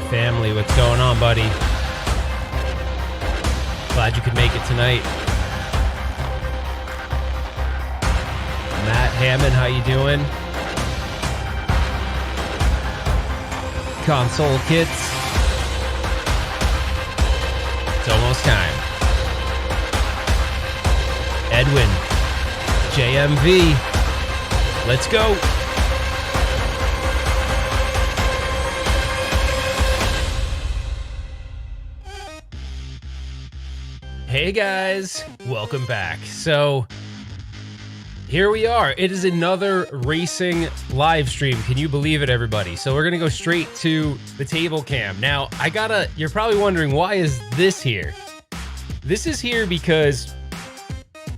family, what's going on, buddy? Glad you could make it tonight. Matt Hammond, how you doing? Console Kits. It's almost time. Edwin, JMV, let's go. Hey guys, welcome back. So here we are. It is another racing live stream. Can you believe it, everybody? So we're gonna go straight to the table cam. Now, you're probably wondering, why is this here? This is here because,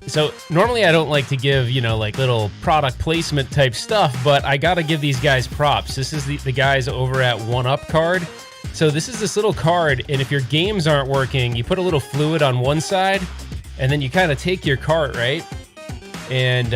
so normally I don't like to give, like little product placement type stuff, but I gotta give these guys props. This is the guys over at 1UP Card. So this is this little card, and if your games aren't working, you put a little fluid on one side, and then you kind of take your cart, right? And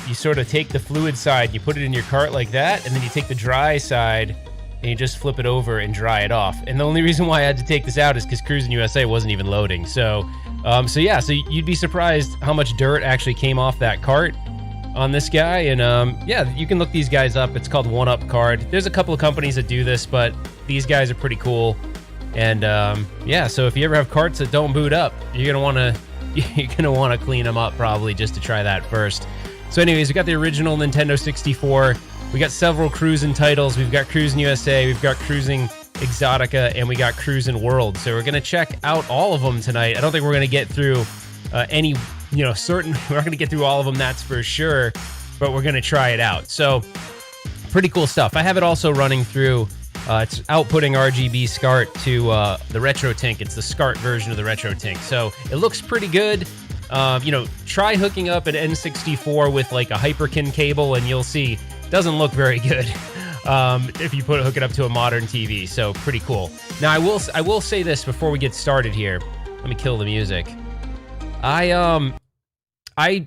you sort of take the fluid side, you put it in your cart like that, and then you take the dry side, and you just flip it over and dry it off. And the only reason why I had to take this out is because Cruis'n USA wasn't even loading. So you'd be surprised how much dirt actually came off that cart on this guy. And yeah, you can look these guys up. It's called 1UP Card. There's a couple of companies that do this, but these guys are pretty cool. And yeah, so if you ever have carts that don't boot up, you're gonna want to clean them up probably just to try that first. So anyways, we got the original Nintendo 64. We got several Cruis'n titles. We've got Cruis'n USA, we've got Cruis'n Exotica, and we got Cruis'n World. So we're gonna check out all of them tonight. I don't think we're gonna get through any, we're not gonna get through all of them, that's for sure, but we're gonna try it out. So pretty cool stuff. I have it also running through, it's outputting RGB SCART to the RetroTINK. It's the SCART version of the RetroTINK. So it looks pretty good. Try hooking up an N64 with like a Hyperkin cable and you'll see it doesn't look very good if you hook it up to a modern TV. So pretty cool. Now I will say this before we get started here. Let me kill the music. I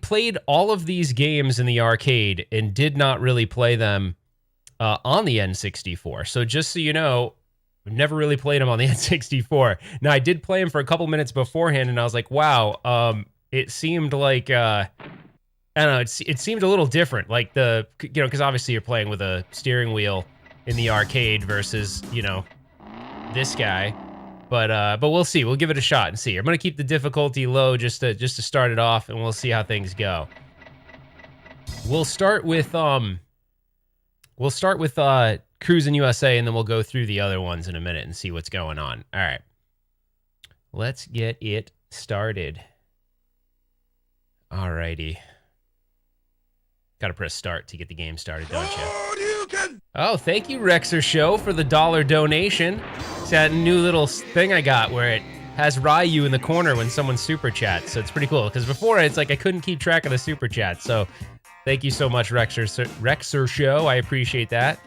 played all of these games in the arcade and did not really play them on the N64. So just so you know, I've never really played them on the N64. Now, I did play them for a couple minutes beforehand, and I was like, wow, it seemed like, I don't know, it seemed a little different. Like because obviously you're playing with a steering wheel in the arcade versus, this guy. But we'll see. We'll give it a shot and see. I'm gonna keep the difficulty low just to start it off, and we'll see how things go. We'll start with Cruis'n USA, and then we'll go through the other ones in a minute and see what's going on. All right, let's get it started. All righty. Got to press start to get the game started, don't you? Oh, thank you, Rexer Show, for the $1 donation. It's that new little thing I got where it has Ryu in the corner when someone super chats. So it's pretty cool, because before it's like I couldn't keep track of the super chats. So thank you so much, Rexer Show. I appreciate that.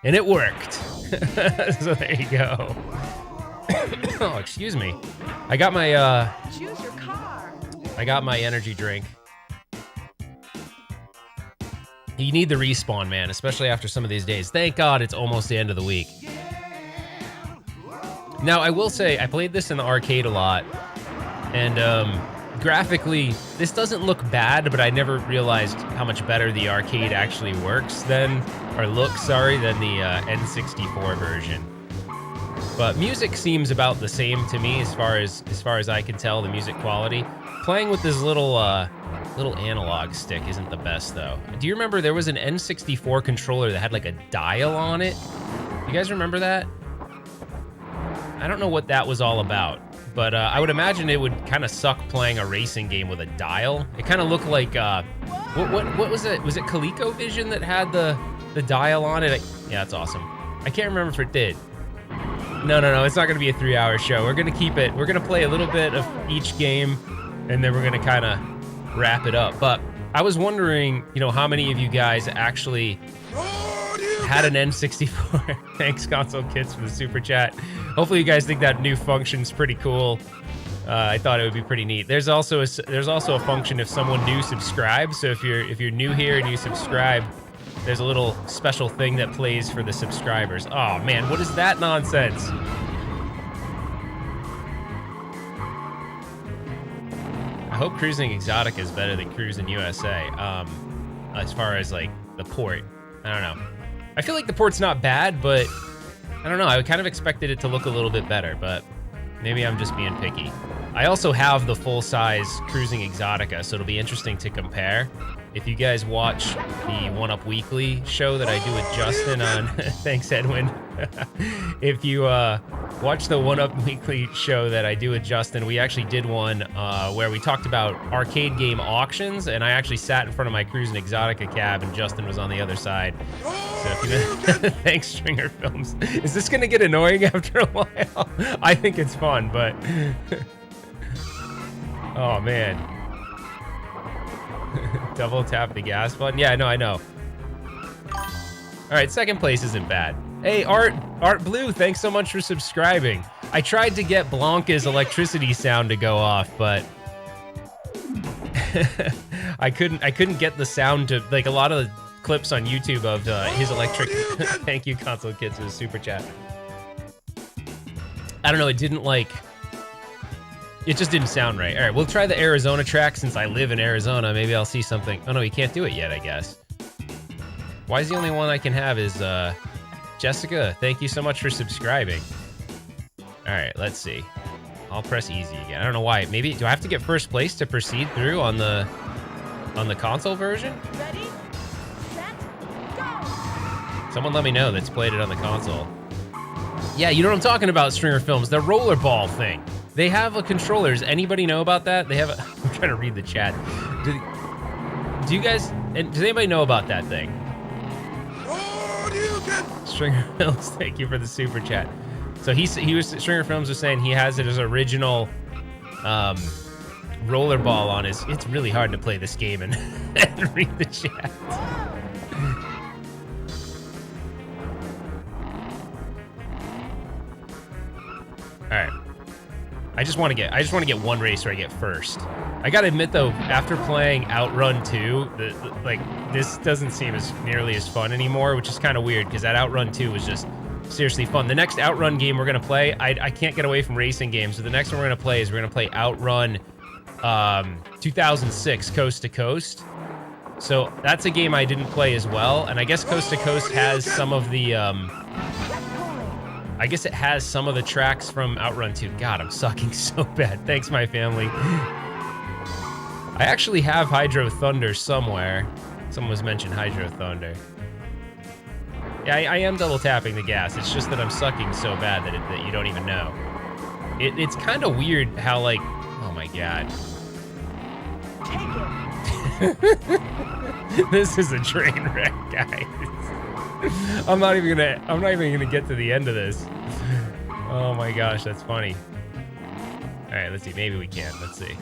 And it worked. So there you go. Oh, excuse me. I got my choose your car. I got my energy drink. You need the respawn, man, especially after some of these days. Thank God it's almost the end of the week. Now, I will say, I played this in the arcade a lot, and graphically, this doesn't look bad, but I never realized how much better the arcade actually looks than the N64 version. But music seems about the same to me as far as I can tell, the music quality. Playing with this little analog stick isn't the best, though. Do you remember there was an N64 controller that had like a dial on it? You guys remember that? I don't know what that was all about, but I would imagine it would kind of suck playing a racing game with a dial. It kind of looked like, what was it? Was it ColecoVision that had the dial on it? Yeah, that's awesome. I can't remember if it did. No, it's not going to be a 3-hour show. We're going to keep it. We're going to play a little bit of each game, and then we're going to kind of wrap it up. But I was wondering, how many of you guys actually had an N64. Thanks, Console Kits, for the super chat. Hopefully you guys think that new function's pretty cool. I thought it would be pretty neat. There's also a function if someone new subscribes. So if you're new here and you subscribe, there's a little special thing that plays for the subscribers. Oh man, what is that nonsense? hope Cruis'n Exotica is better than Cruis'n USA. As far as like the port, I don't know. I feel like the port's not bad, but I don't know. I kind of expected it to look a little bit better, but maybe I'm just being picky. I also have the full-size Cruis'n Exotica, so it'll be interesting to compare. If you guys watch the 1UP Weekly show that I do with Justin on... Thanks, Edwin. If you watch the 1UP Weekly show that I do with Justin, we actually did one where we talked about arcade game auctions, and I actually sat in front of my Cruis'n Exotica cab, and Justin was on the other side. So if you... Thanks, Stringer Films. Is this going to get annoying after a while? I think it's fun, but... Oh, man. Double tap the gas button. Yeah, no, I know. All right, second place isn't bad. Hey, Art Blue, thanks so much for subscribing. I tried to get Blanca's electricity sound to go off, but I couldn't get the sound to, like, a lot of the clips on YouTube of his electric. Thank you, Console Kids, for the super chat. I don't know, it didn't like. It just didn't sound right. All right, we'll try the Arizona track since I live in Arizona. Maybe I'll see something. Oh, no, you can't do it yet, I guess. Why is the only one I can have is Jessica? Thank you so much for subscribing. All right, let's see. I'll press easy again. I don't know why. Maybe, do I have to get first place to proceed through on the console version? Ready, set, go! Someone let me know that's played it on the console. Yeah, you know what I'm talking about, Stringer Films. The rollerball thing. They have a controller. Does anybody know about that? They have a... I'm trying to read the chat. Do you guys... And does anybody know about that thing? Stringer Films, thank you for the super chat. So Stringer Films was saying he has it as original rollerball on his... It's really hard to play this game and, and read the chat. All right. I just want to get one race where I get first. I gotta admit though, after playing Outrun 2, like this doesn't seem as nearly as fun anymore, which is kind of weird because that Outrun 2 was just seriously fun. The next Outrun game we're gonna play, I can't get away from racing games, so the next one we're gonna play is we're gonna play Outrun 2006 Coast to Coast. So that's a game I didn't play as well, and I guess Coast to Coast has some of the I guess it has some of the tracks from Outrun 2. God, I'm sucking so bad. Thanks, my family. I actually have Hydro Thunder somewhere. Someone was mentioned Hydro Thunder. Yeah, I am double tapping the gas. It's just that I'm sucking so bad that you don't even know. It's kind of weird how, like, oh my God. This is a train wreck, guys. I'm not even gonna get to the end of this. Oh my gosh, that's funny. All right, let's see. Maybe we can. Let's see.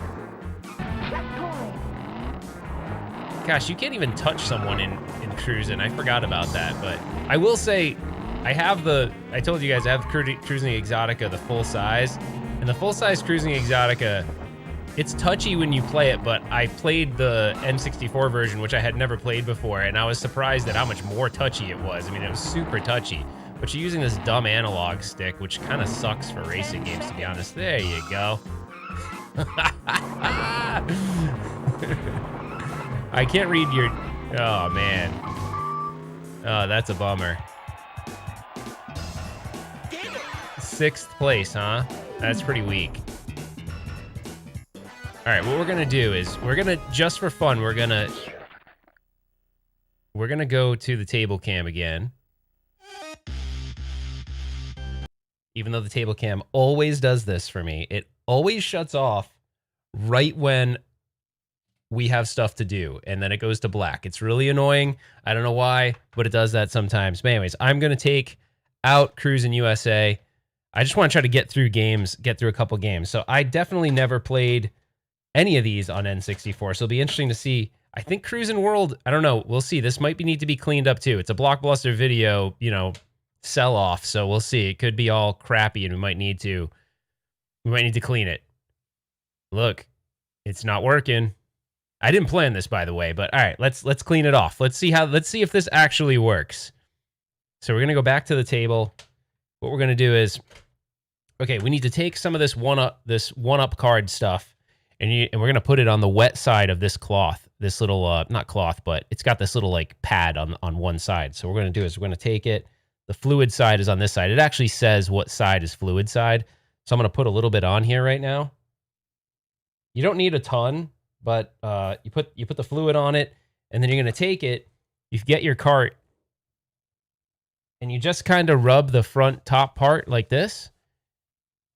Gosh, you can't even touch someone in Cruis'n. I forgot about that, but I will say, I told you guys I have Cruis'n Exotica, the full size, and the full size Cruis'n Exotica. It's touchy when you play it, but I played the N64 version, which I had never played before, and I was surprised at how much more touchy it was. I mean, it was super touchy, but you're using this dumb analog stick, which kind of sucks for racing games, to be honest. There you go. I can't read your... Oh, man. Oh, that's a bummer. 6th place, huh? That's pretty weak. All right, what we're gonna do is just for fun, we're gonna go to the table cam again. Even though the table cam always does this for me, it always shuts off right when we have stuff to do, and then it goes to black. It's really annoying. I don't know why, but it does that sometimes. But anyways, I'm gonna take out Cruis'n USA. I just want to try to get through a couple games. So I definitely never played any of these on N64, so it'll be interesting to see. I think Cruis'n World, I don't know, we'll see. This might need to be cleaned up too. It's a Blockbuster Video, sell off, so we'll see. It could be all crappy, and we might need to clean it. Look, it's not working. I didn't plan this, by the way, but all right, let's clean it off. Let's see if this actually works. So we're gonna go back to the table. What we're gonna do is, okay, we need to take some of this one up card stuff, and we're gonna put it on the wet side of this cloth, this little not cloth, but it's got this little like pad on one side. So what we're gonna do is we're gonna take it. The fluid side is on this side. It actually says what side is fluid side. So I'm gonna put a little bit on here right now. You don't need a ton, but you put the fluid on it, and then you're gonna take it. You get your cart, and you just kind of rub the front top part like this.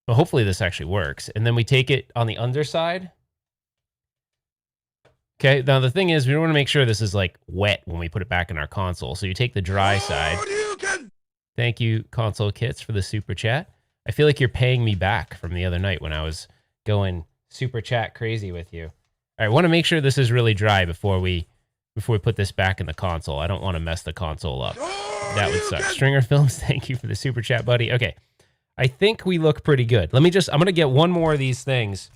Well, hopefully this actually works. And then we take it on the underside. Okay, now the thing is, we want to make sure this is like wet when we put it back in our console. So you take the dry side. Thank you, Console Kits, for the super chat. I feel like you're paying me back from the other night when I was going super chat crazy with you. All right, I want to make sure this is really dry before we put this back in the console. I don't want to mess the console up. That would suck. Stringer Films, thank you for the super chat, buddy. Okay. I think we look pretty good. I'm going to get one more of these things.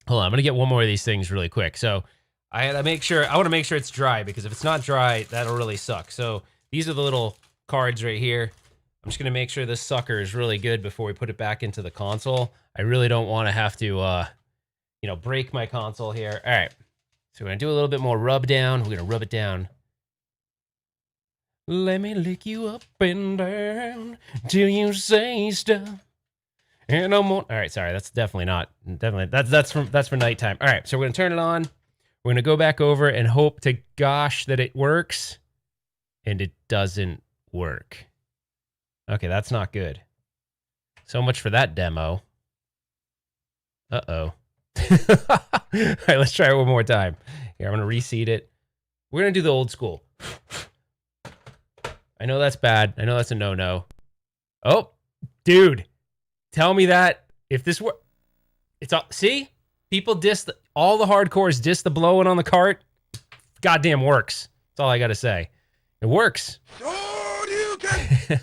Hold on, I'm going to get one more of these things really quick. So I want to make sure it's dry, because if it's not dry, that'll really suck. So these are the little cards right here. I'm just going to make sure this sucker is really good before we put it back into the console. I really don't want to have to, break my console here. All right. So we're going to do a little bit more rub down. We're going to rub it down. Let me lick you up and down till you say stop. And I'm on. All right, sorry, that's that's for nighttime. All right, so we're gonna turn it on. We're gonna go back over and hope to gosh that it works, and it doesn't work. Okay, that's not good. So much for that demo. Uh-oh. All right, let's try it one more time. Here, I'm gonna reseat it. We're gonna do the old school. I know that's bad. I know that's a no-no. Oh, dude. Tell me that if this were... It's all... See? People diss... all the hardcores diss the blowing on the cart. Goddamn works. That's all I gotta say. It works.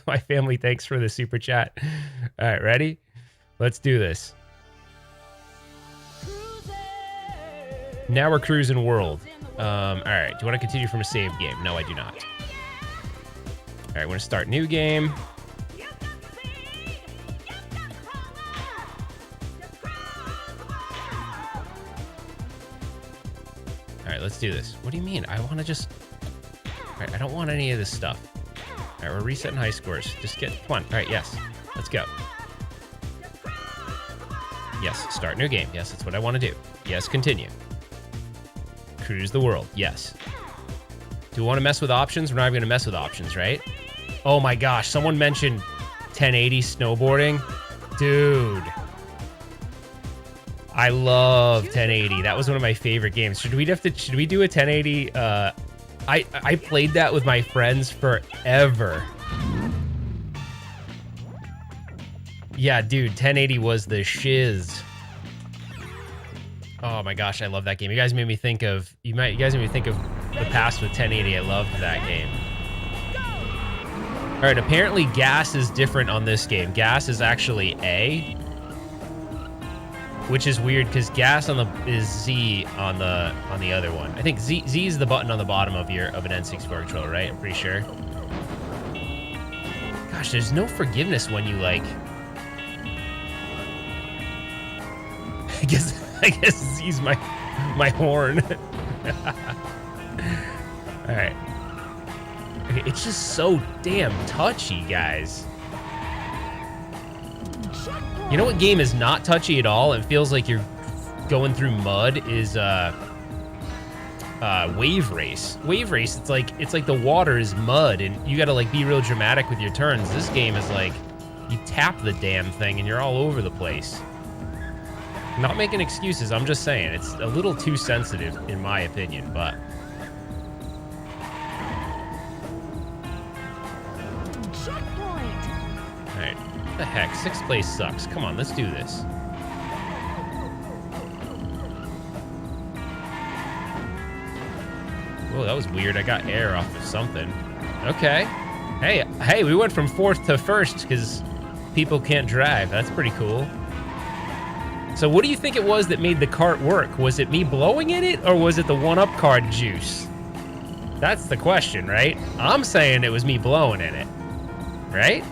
My family, thanks for the super chat. All right, ready? Let's do this. Now we're cruising world. All right. Do you want to continue from a save game? No, I do not. All right, we're gonna start new game. All right, let's do this. What do you mean? I want to just... All right, I don't want any of this stuff. All right, we're resetting high scores. Just get... Come on. All right, yes. Let's go. Yes, start new game. Yes, that's what I want to do. Yes, continue. Cruise the world. Yes. Do we want to mess with options? We're not even going to mess with options, right? Oh my gosh, someone mentioned 1080 snowboarding. Dude. I love 1080. That was one of my favorite games. Should we do a 1080? I played that with my friends forever. Yeah, dude, 1080 was the shiz. Oh my gosh, I love that game. You guys made me think of you guys made me think of the past with 1080. I loved that game. All right, apparently gas is different on this game. Gas is actually A, which is weird because gas is Z on the other one. I think Z is the button on the bottom of an N64 controller, right? I'm pretty sure. Gosh, there's no forgiveness when you like. I guess Z's my horn. All right. Okay, it's just so damn touchy, guys. You know what game is not touchy at all? It feels like you're going through mud. Is Wave Race. Wave Race. It's like the water is mud, and you got to like be real dramatic with your turns. This game is like you tap the damn thing, and you're all over the place. I'm not making excuses. I'm just saying it's a little too sensitive, in my opinion. But alright, what the heck? 6th place sucks. Come on, let's do this. Whoa, that was weird. I got air off of something. Okay. Hey, we went from 4th to 1st because people can't drive. That's pretty cool. So what do you think it was that made the cart work? Was it me blowing in it, or was it the 1-up card juice? That's the question, right? I'm saying it was me blowing in it. Right?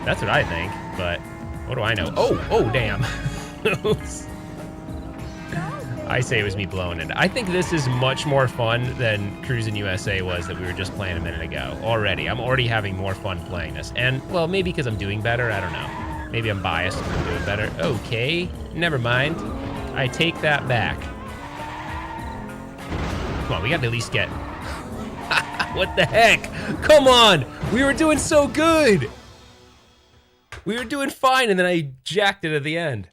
That's what I think, but what do I know? Oh, damn. Oops. I say it was me blowing it. I think this is much more fun than Cruis'n USA was that we were just playing a minute ago. Already, I'm already having more fun playing this. And, well, maybe because I'm doing better, I don't know. Maybe I'm biased and I'm doing better. Okay, never mind. I take that back. Come on, we gotta at least get... What the heck? Come on! We were doing so good! We were doing fine, and then I jacked it at the end.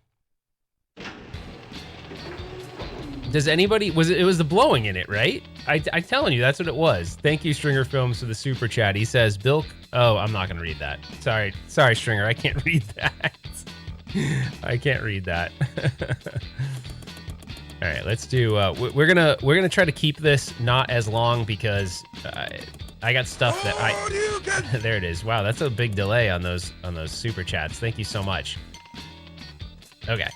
Does anybody... it was the blowing in it, right? I'm telling you, that's what it was. Thank you, Stringer Films, for the super chat. He says, Bill... Oh, I'm not gonna read that. Sorry, Stringer, I can't read that. I can't read that. All right, let's do... we're gonna try to keep this not as long because I got stuff that I... There it is. Wow, that's a big delay on those super chats. Thank you so much. Okay.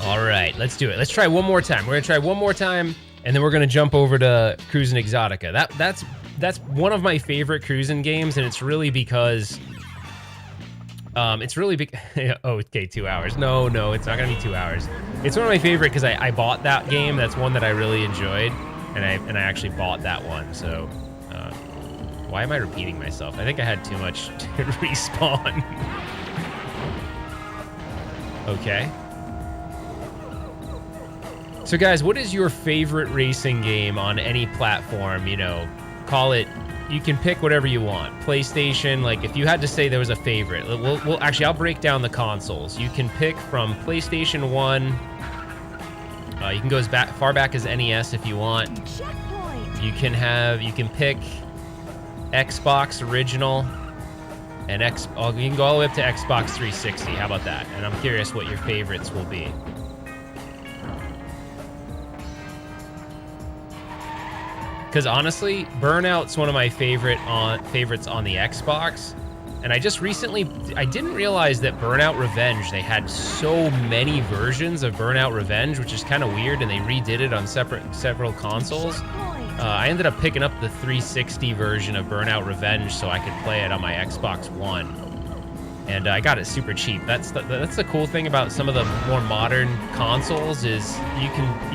All right, let's do it. Let's try one more time. We're gonna try one more time, and then we're gonna jump over to Cruis'n Exotica. That's one of my favorite Cruis'n games, and it's really because it's really big. Oh, okay, 2 hours. No, it's not gonna be 2 hours. It's one of my favorite because I bought that game. That's one that I really enjoyed, and I actually bought that one. So why am I repeating myself? I think I had too much to respawn. Okay. So guys, what is your favorite racing game on any platform? You know, call it, you can pick whatever you want. PlayStation, like if you had to say there was a favorite, we'll actually, I'll break down the consoles. You can pick from PlayStation 1, you can go as far back as NES if you want. Checkpoint. You can pick Xbox original, and you can go all the way up to Xbox 360. How about that? And I'm curious what your favorites will be. Because honestly, Burnout's one of my favorites on the Xbox. And I just recently, I didn't realize that Burnout Revenge, they had so many versions of Burnout Revenge, which is kind of weird, and they redid it on several consoles. I ended up picking up the 360 version of Burnout Revenge so I could play it on my Xbox One. And I got it super cheap. That's the cool thing about some of the more modern consoles is you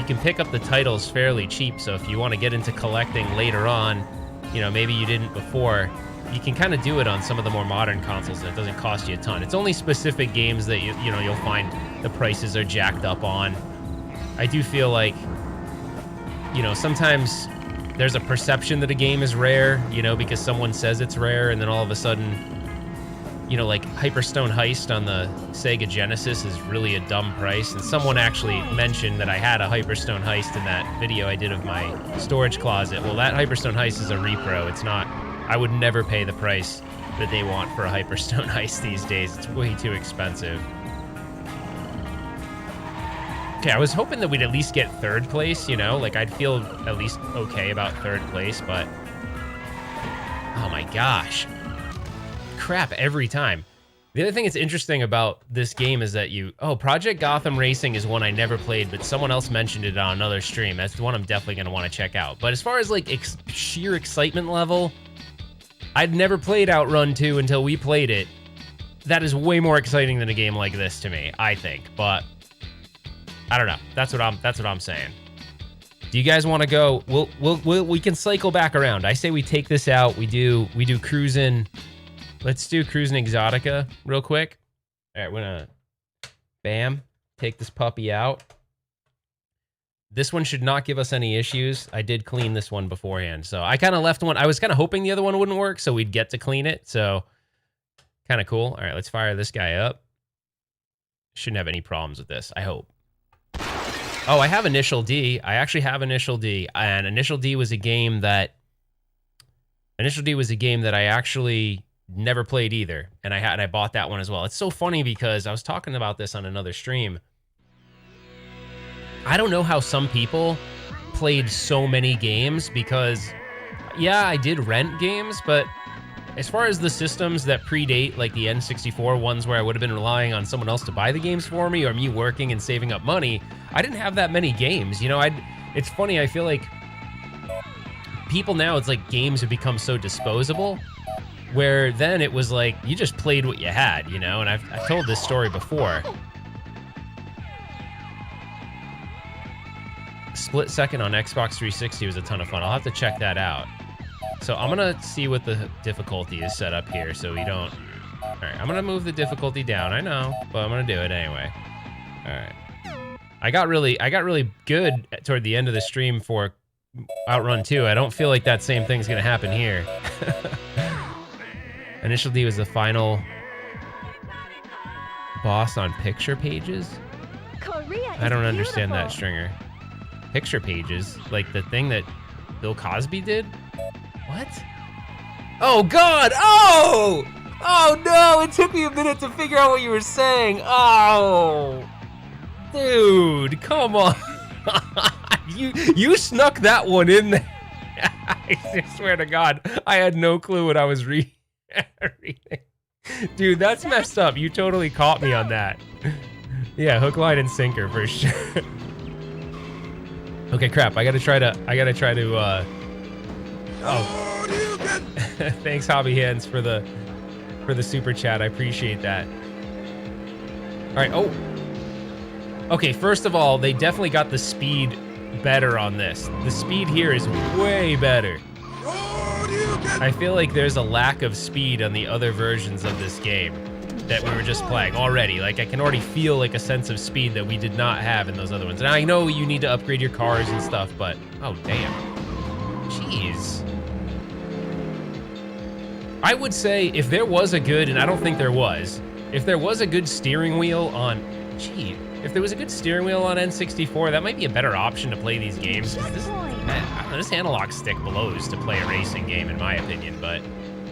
can pick up the titles fairly cheap. So if you want to get into collecting later on, you know, maybe you didn't before, you can kind of do it on some of the more modern consoles and it doesn't cost you a ton. It's only specific games that you know you'll find the prices are jacked up on. I do feel like, you know, sometimes there's a perception that a game is rare, you know, because someone says it's rare, and then all of a sudden, you know, like Hyperstone Heist on the Sega Genesis is really a dumb price. And someone actually mentioned that I had a Hyperstone Heist in that video I did of my storage closet. Well, that Hyperstone Heist is a repro. It's not, I would never pay the price that they want for a Hyperstone Heist these days. It's way too expensive. Okay, I was hoping that we'd at least get third place, you know? Like, I'd feel at least okay about third place, but... Oh my gosh. Crap every time. The other thing that's interesting about this game is that Project Gotham Racing is one I never played, but someone else mentioned it on another stream. That's the one I'm definitely going to want to check out. But as far as like sheer excitement level, I'd never played Outrun 2 until we played it. That is way more exciting than a game like this to me, I think. But I don't know. That's what I'm saying. Do you guys want to go? We can cycle back around. I say we take this out. We do Cruis'n. Let's do Cruis'n Exotica real quick. All right, we're gonna, bam, take this puppy out. This one should not give us any issues. I did clean this one beforehand, so I kind of left one. I was kind of hoping the other one wouldn't work, so we'd get to clean it. So kind of cool. All right, let's fire this guy up. Shouldn't have any problems with this, I hope. Oh, I have Initial D. I actually have Initial D, and Initial D was a game that I actually never played either, and I bought that one as well. It's so funny because I was talking about this on another stream. I don't know how some people played so many games because, yeah, I did rent games, but as far as the systems that predate like the N64 ones where I would have been relying on someone else to buy the games for me or me working and saving up money, I didn't have that many games. You know, it's funny, I feel like people now, it's like games have become so disposable. Where then it was like, you just played what you had, you know? And I've told this story before. split second on Xbox 360 was a ton of fun. I'll have to check that out. So I'm gonna see what the difficulty is set up here so we don't... All right, I'm gonna move the difficulty down, I know, but I'm gonna do it anyway. All right. I got really good toward the end of the stream for Outrun 2. I don't feel like that same thing's gonna happen here. Initial D was the final boss on picture pages? I don't understand that, Stringer. Picture pages? Like the thing that Bill Cosby did? What? Oh God! Oh! Oh no! It took me a minute to figure out what you were saying. Oh! Dude, come on. You snuck that one in there. I swear to God, I had no clue what I was reading. Dude, that's messed up. You totally caught me on that. Yeah, hook, line, and sinker for sure. Okay, crap. I gotta try to. Oh. Thanks, Hobby Hands, for the super chat. I appreciate that. All right. Oh. Okay. First of all, they definitely got the speed better on this. The speed here is way better. I feel like there's a lack of speed on the other versions of this game that we were just playing already. Like, I can already feel like a sense of speed that we did not have in those other ones. And I know you need to upgrade your cars and stuff, but oh damn. Jeez. I would say if there was a good, and I don't think there was, if there was a good steering wheel on, if there was a good steering wheel on N64, that might be a better option to play these games. This analog stick blows to play a racing game, in my opinion, but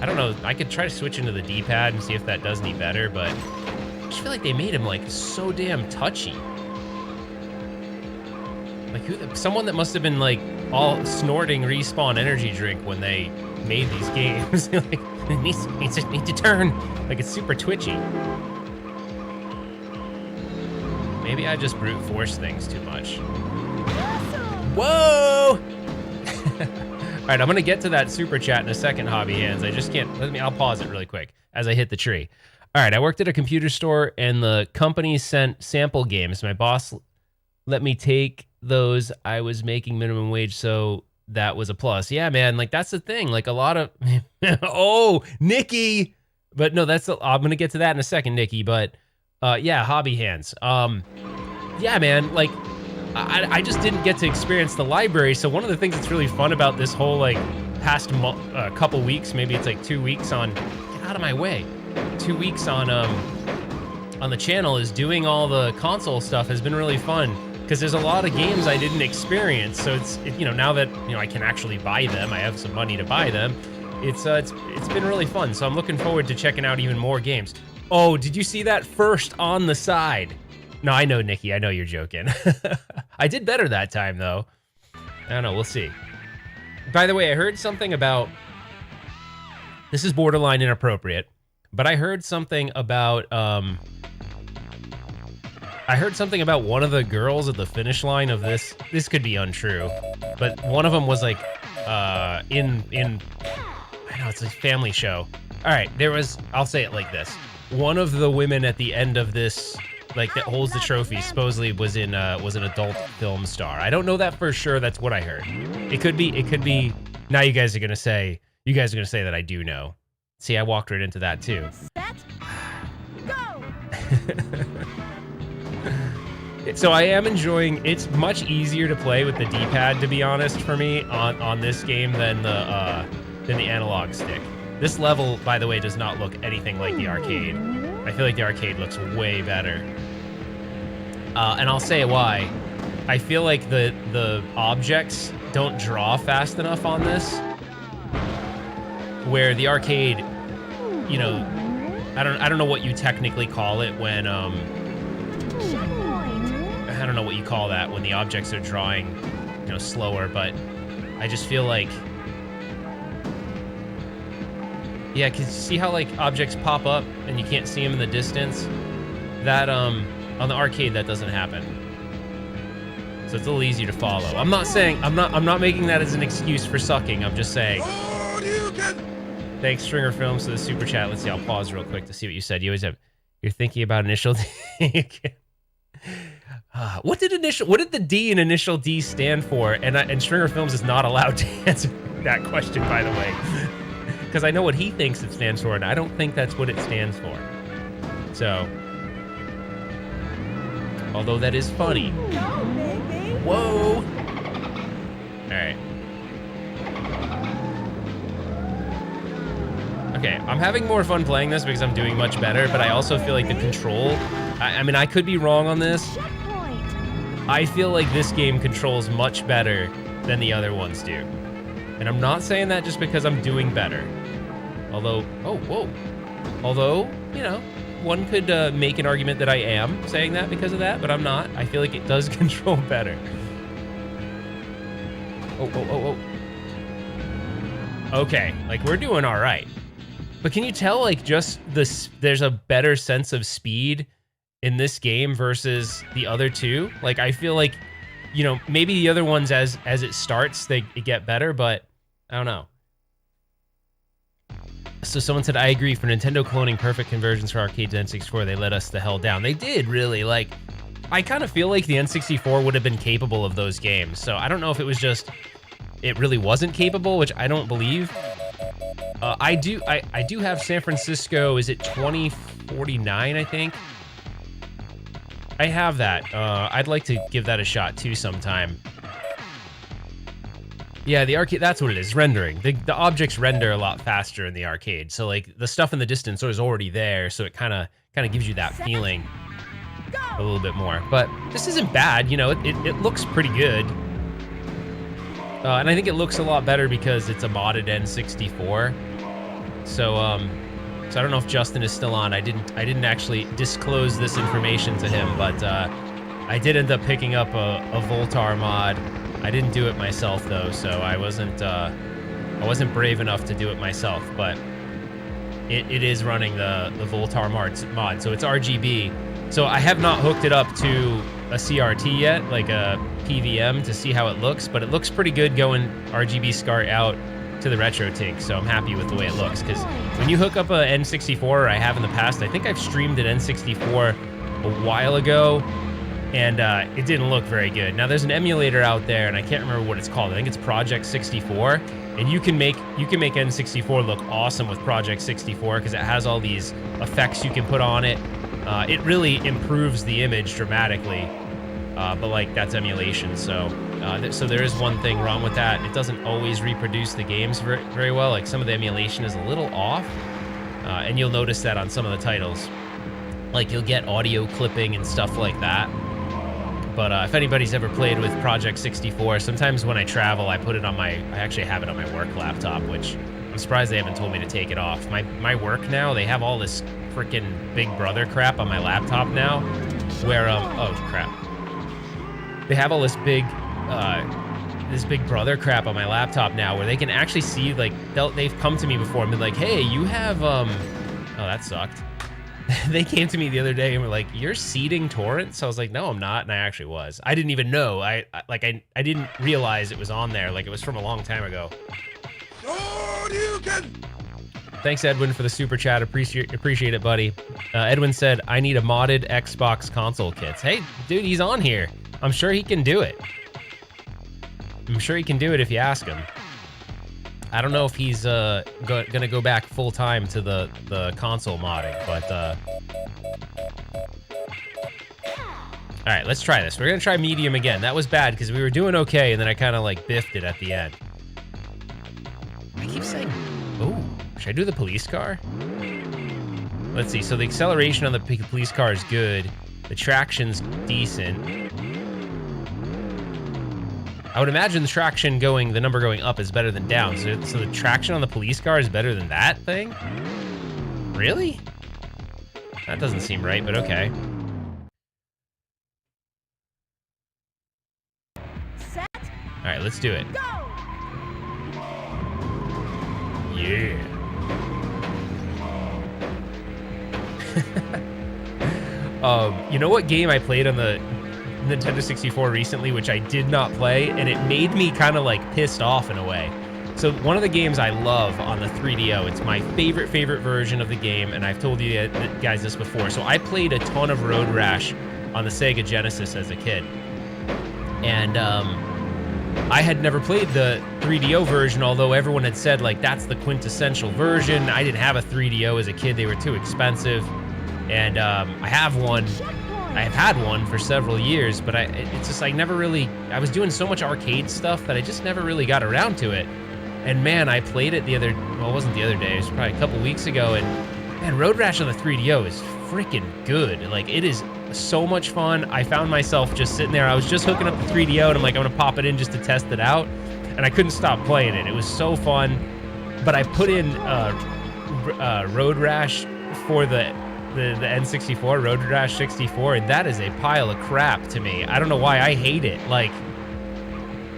I don't know. I could try to switch into the D-pad and see if that does any better, but I just feel like they made him like so damn touchy. Like someone that must have been like all snorting Respawn energy drink when they made these games. Like, it needs to turn. Like, it's super twitchy. Maybe I just brute force things too much. Whoa! All right, I'm gonna get to that super chat in a second, Hobby Hands. I just can't, I'll pause it really quick as I hit the tree. All right, I worked at a computer store and the company sent sample games. My boss let me take those. I was making minimum wage, so that was a plus. Yeah, man, like that's the thing. Like a lot of, oh, Nikki. But no, I'm gonna get to that in a second, Nikki. But yeah, Hobby Hands. Yeah, man, like I just didn't get to experience the library. So one of the things that's really fun about this whole like past couple weeks, maybe it's like 2 weeks on, get out of my way, 2 weeks on the channel is doing all the console stuff has been really fun. Because there's a lot of games I didn't experience, so you know, now that I can actually buy them, I have some money to buy them. It's been really fun. So I'm looking forward to checking out even more games. Oh, did you see that first on the side? No, I know, Nikki. I know you're joking. I did better that time though. I don't know. We'll see. By the way, I heard something about. This is borderline inappropriate, but I heard something about. I heard something about one of the girls at the finish line of this. This could be untrue, but one of them was like, I know it's a family show. All right, I'll say it like this. One of the women at the end of this, like that holds the trophy, supposedly was an adult film star. I don't know that for sure. That's what I heard. It could be. Now you guys are gonna say that I do know. See, I walked right into that too. Set, go! So I am enjoying. It's much easier to play with the D-pad, to be honest, for me on this game than the analog stick. This level, by the way, does not look anything like the arcade. I feel like the arcade looks way better. And I'll say why. I feel like the objects don't draw fast enough on this. Where the arcade, you know, I don't know what you technically call it when I don't know what you call that when the objects are drawing, you know, slower, but I just feel like, yeah, cause you see how like objects pop up and you can't see them in the distance? That on the arcade that doesn't happen. So it's a little easier to follow. I'm not saying, I'm not making that as an excuse for sucking. I'm just saying. Thanks, Stringer Films, for the super chat. Let's see, I'll pause real quick to see what you said. You always have, you're thinking about initial. What did the D in Initial D stand for? And Stringer Films is not allowed to answer that question, by the way, because I know what he thinks it stands for, and I don't think that's what it stands for. So, although that is funny. No, baby. Whoa! All right. Okay, I'm having more fun playing this because I'm doing much better, but I also feel like the control. I mean, I could be wrong on this. Checkpoint. I feel like this game controls much better than the other ones do. And I'm not saying that just because I'm doing better. Although, oh, whoa. Although, you know, one could make an argument that I am saying that because of that, but I'm not. I feel like it does control better. Oh. Okay, like we're doing all right. But can you tell, like, just this, there's a better sense of speed in this game versus the other two? Like, I feel like, you know, maybe the other ones as it starts, they get better, but I don't know. So someone said, I agree, for Nintendo cloning perfect conversions for arcade to N64, they let us the hell down. They did, really. Like, I kind of feel like the N64 would have been capable of those games. So I don't know if it was just, it really wasn't capable, which I don't believe. I do have San Francisco, is it 2049, I think? I have that. I'd like to give that a shot too sometime. Yeah, the arcade, that's what it is, rendering. The objects render a lot faster in the arcade. So like the stuff in the distance is already there, so it kind of gives you that feeling a little bit more. But this isn't bad, you know, it looks pretty good. And I think it looks a lot better because it's a modded N64. So so I don't know if Justin is still on. I didn't actually disclose this information to him, but I did end up picking up a Voltar mod. I didn't do it myself though, so I wasn't brave enough to do it myself. But it is running the Voltar mod, so it's RGB. So I have not hooked it up to a CRT yet, like a PVM, to see how it looks, but it looks pretty good going RGB SCART out to the RetroTINK, so I'm happy with the way it looks, because when you hook up a N64, or I have in the past, I think I've streamed an N64 a while ago, and it didn't look very good. Now there's an emulator out there, and I can't remember what it's called. I think it's Project 64, and you can make N64 look awesome with Project 64 because it has all these effects you can put on it. It really improves the image dramatically, but like that's emulation, so there is one thing wrong with that. It doesn't always reproduce the games very well. Like some of the emulation is a little off, and you'll notice that on some of the titles. Like you'll get audio clipping and stuff like that. But if anybody's ever played with Project 64, sometimes when I travel, I put it on I actually have it on my work laptop, which I'm surprised they haven't told me to take it off. My work now, they have all this freaking Big Brother crap on my laptop now, where, oh crap. They have all this Big Brother crap on my laptop now, where they can actually see, like, they've come to me before and been like, hey, you have, oh, that sucked. They came to me the other day and were like, you're seeding torrents? I was like, no, I'm not, and I actually was. I didn't even know. I didn't realize it was on there. Like, it was from a long time ago. Thanks, Edwin, for the super chat. Appreciate it, buddy. Edwin said, I need a modded Xbox console kits. Hey, dude, he's on here. I'm sure he can do it. I'm sure he can do it if you ask him. I don't know if he's gonna go back full time to the console modding, but all right, let's try this. We're gonna try medium again. That was bad because we were doing okay, and then I kind of like biffed it at the end. I keep saying, oh, should I do the police car? Let's see. So the acceleration on the police car is good. The traction's decent. I would imagine the number going up is better than down. So the traction on the police car is better than that thing? Really? That doesn't seem right, but okay. Set. All right, let's do it. Go. Yeah. You know what game I played on the Nintendo 64 recently, which I did not play, and it made me kind of like pissed off in a way. So one of the games I love on the 3DO, it's my favorite version of the game, and I've told you guys this before. So I played a ton of Road Rash on the Sega Genesis as a kid. And I had never played the 3DO version, although everyone had said, like, that's the quintessential version. I didn't have a 3DO as a kid. They were too expensive. And I have one. I have had one for several years, but it's just, I never really, I was doing so much arcade stuff that I just never really got around to it. And man, I played it well, it wasn't the other day, it was probably a couple weeks ago, and man, Road Rash on the 3DO is freaking good. Like, it is so much fun. I found myself just sitting there, I was just hooking up the 3DO, and I'm like, I'm gonna pop it in just to test it out, and I couldn't stop playing it. It was so fun, but I put in Road Rash for the N64, Road Rash 64, and that is a pile of crap to me. I don't know why, I hate it. Like,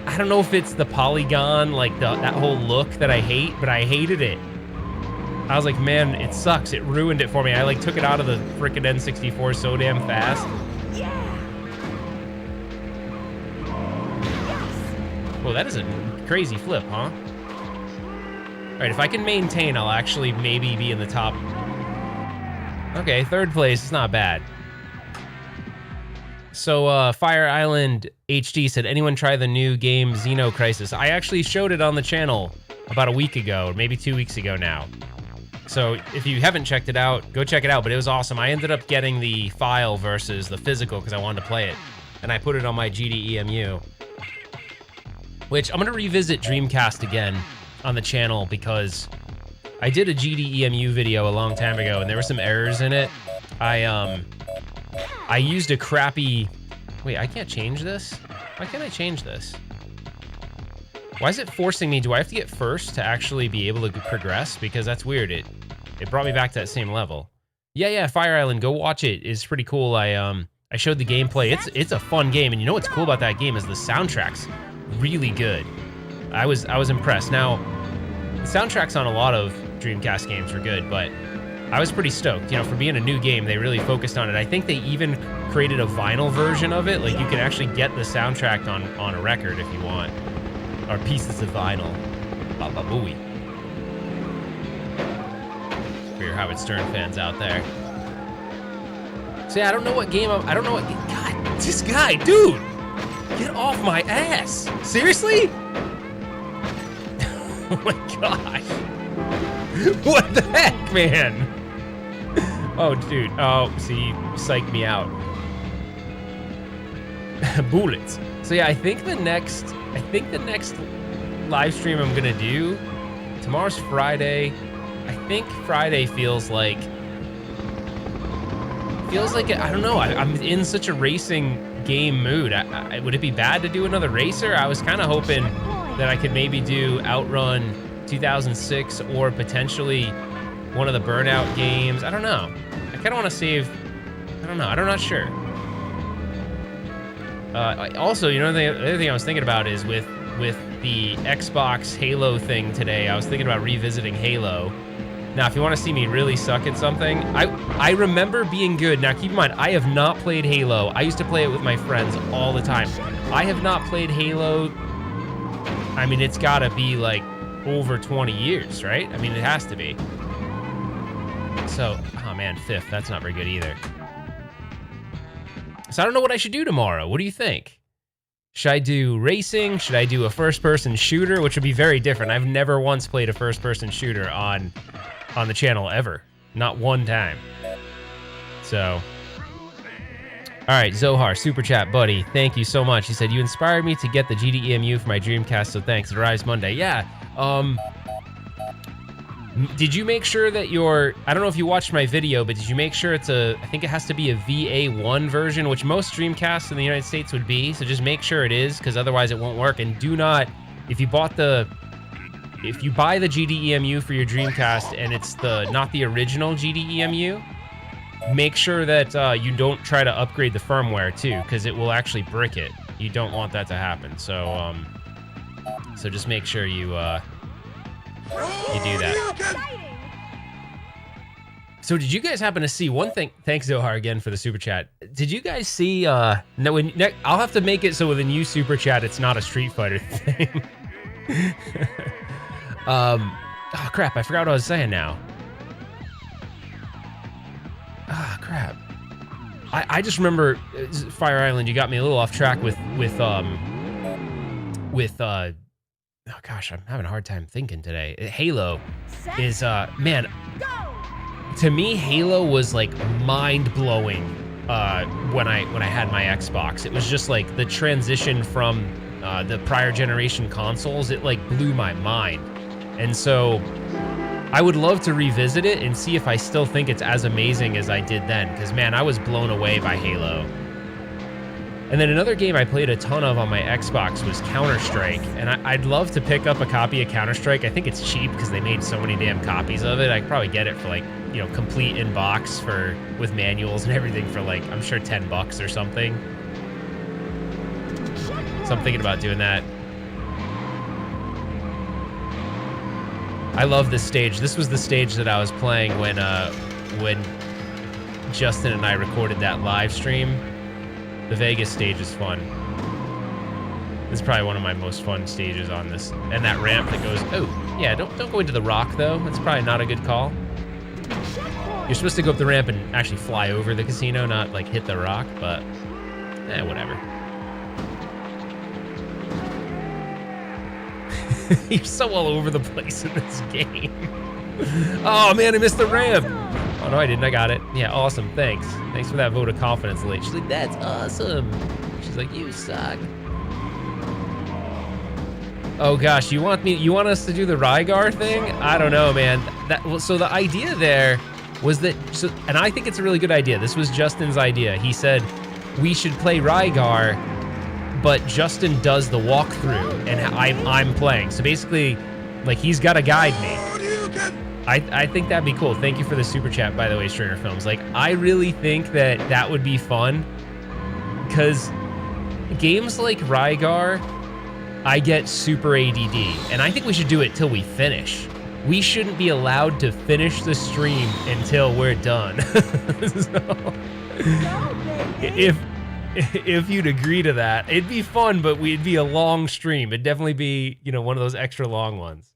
I don't know if it's the polygon, like that whole look that I hate, but I hated it. I was like, man, it sucks. It ruined it for me. I like took it out of the frickin' N64 so damn fast. Yeah. Well, that is a crazy flip, huh? All right, if I can maintain, I'll actually maybe be in the top. Okay, third place, it's not bad. So, Fire Island HD said, anyone try the new game Xeno Crisis? I actually showed it on the channel about a week ago, or maybe 2 weeks ago now. So, if you haven't checked it out, go check it out, but it was awesome. I ended up getting the file versus the physical because I wanted to play it, and I put it on my GDEMU. Which, I'm gonna revisit Dreamcast again on the channel because I did a GDEMU video a long time ago, and there were some errors in it. I used a crappy... Wait, I can't change this? Why can't I change this? Why is it forcing me? Do I have to get first to actually be able to progress? Because that's weird. It brought me back to that same level. Yeah, Fire Island, go watch it. It's pretty cool. I showed the gameplay. It's a fun game, and you know what's cool about that game is the soundtrack's really good. I was impressed. Now, the soundtracks on a lot of Dreamcast games were good, but I was pretty stoked. You know, for being a new game, they really focused on it. I think they even created a vinyl version of it. Like, you can actually get the soundtrack on a record if you want, or pieces of vinyl. Baba booey. For your Howard Stern fans out there. So yeah, I don't know what game I don't know what game. God, this guy, dude, get off my ass. Seriously? Oh my gosh. What the heck, man? Oh, dude. Oh, see, you psyched me out. Bullets. So yeah, I think the next live stream I'm gonna do, tomorrow's Friday. I think Friday feels like I don't know. I'm in such a racing game mood. Would it be bad to do another racer? I was kind of hoping that I could maybe do Outrun 2006 or potentially one of the Burnout games. I don't know. I kind of want to save. I don't know. I'm not sure. Also, you know, the other thing I was thinking about is with the Xbox Halo thing today, I was thinking about revisiting Halo. Now, if you want to see me really suck at something, I remember being good. Now, keep in mind, I have not played Halo. I used to play it with my friends all the time. I have not played Halo. I mean, it's got to be like over 20 years, right? I mean, it has to be. So, oh man, fifth. That's not very good either. So I don't know what I should do tomorrow. What do you think? Should I do racing? Should I do a first-person shooter? Which would be very different. I've never once played a first-person shooter on the channel ever. Not one time. So, all right, Zohar, super chat, buddy. Thank you so much. He said, you inspired me to get the GDEMU for my Dreamcast, so thanks. It arrives Monday. Yeah, did you make sure that I don't know if you watched my video, but did you make sure I think it has to be a VA1 version, which most Dreamcasts in the United States would be, so just make sure it is, because otherwise it won't work. And do not, if you buy the GDEMU for your Dreamcast and it's not the original GDEMU, make sure that you don't try to upgrade the firmware too, because it will actually brick it. You don't want that to happen. So so just make sure you do that. So did you guys happen to see one thing? Thanks, Zohar, again for the super chat. Did you guys see? No, I'll have to make it so with a new super chat, it's not a Street Fighter thing. Oh crap! I forgot what I was saying now. Ah, crap. I just remember Fire Island. You got me a little off track with oh gosh, I'm having a hard time thinking today. Halo is man, to me Halo was like mind-blowing when I had my Xbox. It was just like the transition from the prior generation consoles, it like blew my mind. And so I would love to revisit it and see if I still think it's as amazing as I did then, because man, I was blown away by Halo. And then another game I played a ton of on my Xbox was Counter-Strike, and I'd love to pick up a copy of Counter-Strike. I think it's cheap because they made so many damn copies of it. I could probably get it for like, you know, complete in box with manuals and everything for like, I'm sure $10 or something. So I'm thinking about doing that. I love this stage. This was the stage that I was playing when Justin and I recorded that live stream. The Vegas stage is fun. This is probably one of my most fun stages on this. And that ramp that goes, oh, yeah, don't go into the rock though. That's probably not a good call. You're supposed to go up the ramp and actually fly over the casino, not like hit the rock, but whatever. You're so all over the place in this game. Oh man, I missed the ramp. Oh no, I didn't. I got it. Yeah, awesome. Thanks. Thanks for that vote of confidence, Lee. She's like, that's awesome. She's like, you suck. Oh gosh, you want us to do the Rygar thing? I don't know, man. So the idea there was that, and I think it's a really good idea. This was Justin's idea. He said we should play Rygar, but Justin does the walkthrough and I'm playing. So basically, like, he's got to guide me. I think that'd be cool. Thank you for the super chat, by the way, Stringer Films. Like, I really think that would be fun, because games like Rygar, I get super ADD, and I think we should do it till we finish. We shouldn't be allowed to finish the stream until we're done. So, if you'd agree to that, it'd be fun, but it'd be a long stream. It'd definitely be, you know, one of those extra long ones.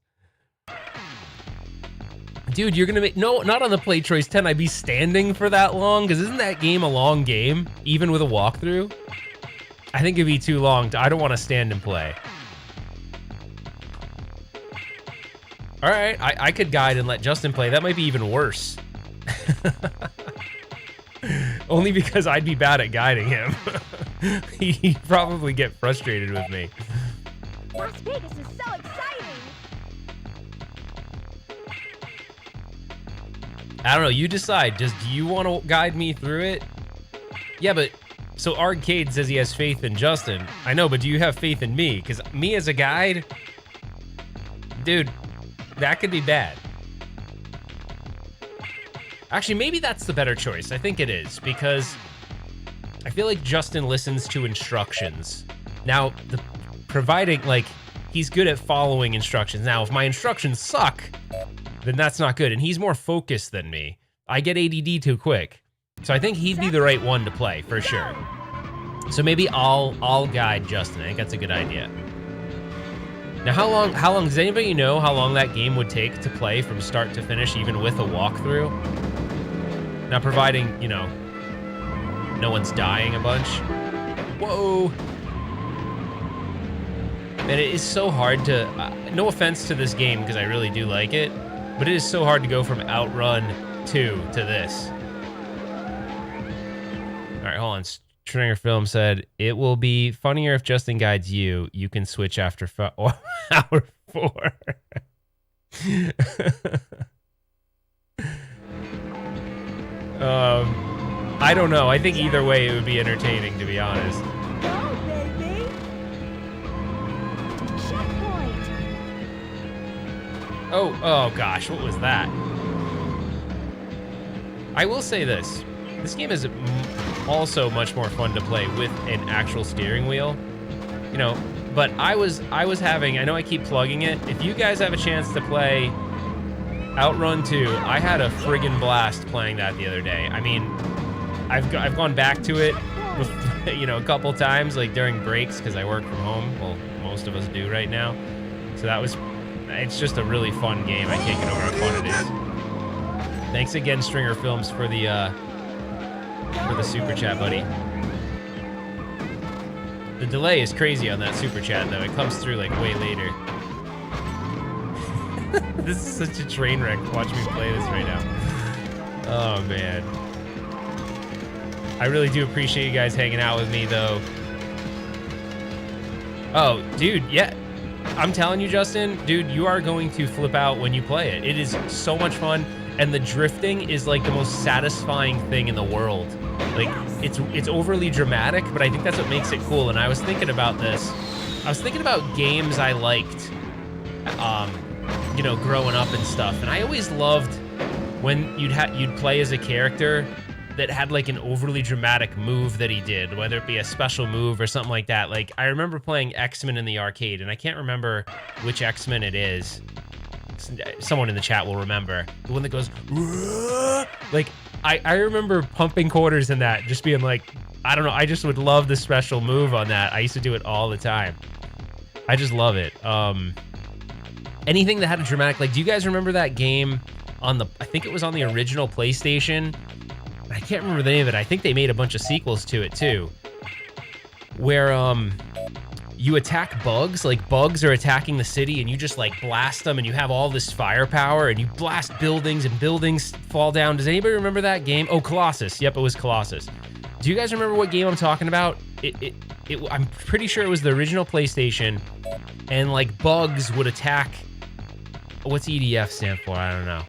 Dude, you're gonna make, no, not on the Play Choice 10. I'd be standing for that long, because isn't that game a long game, even with a walkthrough? I think it'd be too long. I don't want to stand and play. All right, I could guide and let Justin play. That might be even worse. Only because I'd be bad at guiding him. He'd probably get frustrated with me. Las Vegas is so exciting. I don't know, you decide. Do you want to guide me through it? Yeah, but so Arcade says he has faith in Justin. I know, but do you have faith in me? Because me as a guide, dude, that could be bad. Actually, maybe that's the better choice. I think it is, because I feel like Justin listens to instructions. Now, providing, like, he's good at following instructions. Now, if my instructions suck, then that's not good. And he's more focused than me. I get ADD too quick. So I think he'd be the right one to play, for sure. So maybe I'll guide Justin. I think that's a good idea. Now, how long, does anybody know how long that game would take to play from start to finish, even with a walkthrough? Now, providing, you know, no one's dying a bunch. Whoa. Man, it is so hard to, no offense to this game, because I really do like it, but it is so hard to go from Outrun 2 to this. All right, hold on. Stringer Film said, it will be funnier if Justin guides you. You can switch after hour 4. I don't know. I think either way it would be entertaining, to be honest. Go, baby. Checkpoint. Oh gosh, what was that? I will say this. This game is also much more fun to play with an actual steering wheel. You know, but I was having, I know I keep plugging it. If you guys have a chance to play Outrun 2, I had a friggin' blast playing that the other day. I mean, I've gone back to it, you know, a couple times, like during breaks, because I work from home. Well, most of us do right now. So it's just a really fun game. I can't get over how fun it is. Thanks again, Stringer Films, for the for the super chat, buddy. The delay is crazy on that super chat, though. It comes through like way later. This is such a train wreck. Watch me play this right now. Oh, man. I really do appreciate you guys hanging out with me, though. Oh, dude, yeah. I'm telling you, Justin, dude, you are going to flip out when you play it. It is so much fun, and the drifting is like the most satisfying thing in the world. Like, it's overly dramatic, but I think that's what makes it cool. And I was thinking about this. I was thinking about games I liked, you know, growing up and stuff. And I always loved when you'd play as a character that had like an overly dramatic move that he did, whether it be a special move or something like that. Like, I remember playing X-Men in the arcade, and I can't remember which X-Men it is. Someone in the chat will remember. The one that goes, like, I remember pumping quarters in that, just being like, I don't know, I just would love the special move on that. I used to do it all the time. I just love it. Anything that had a dramatic, like, do you guys remember that game on the, I think it was on the original PlayStation? I can't remember the name of it. I think they made a bunch of sequels to it too, where you attack bugs, like bugs are attacking the city, and you just like blast them, and you have all this firepower, and you blast buildings, and buildings fall down. Does anybody remember that game? Oh, Colossus. Yep, it was Colossus. Do you guys remember what game I'm talking about? I'm pretty sure it was the original PlayStation, and like bugs would attack. What's EDF stand for? I don't know.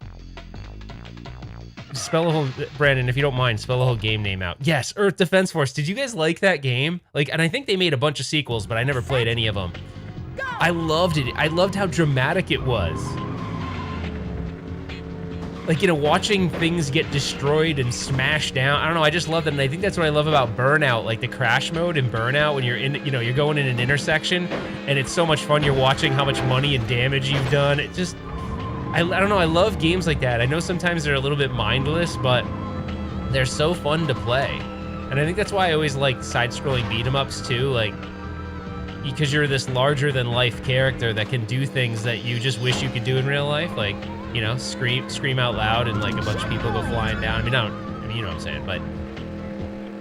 Spell the whole, Brandon, if you don't mind, spell the whole game name out. Yes, Earth Defense Force. Did you guys like that game? Like, and I think they made a bunch of sequels, but I never played any of them. I loved it. I loved how dramatic it was. Like, you know, watching things get destroyed and smashed down. I don't know, I just loved it. And I think that's what I love about Burnout, like the crash mode in Burnout, when you're in, you know, you're going in an intersection, and it's so much fun. You're watching how much money and damage you've done. It just, I don't know, I love games like that. I know sometimes they're a little bit mindless, but they're so fun to play. And I think that's why I always like side-scrolling beat-em-ups too, like, because you're this larger-than-life character that can do things that you just wish you could do in real life, like, you know, scream out loud and like a bunch of people go flying down. I mean, you know what I'm saying, but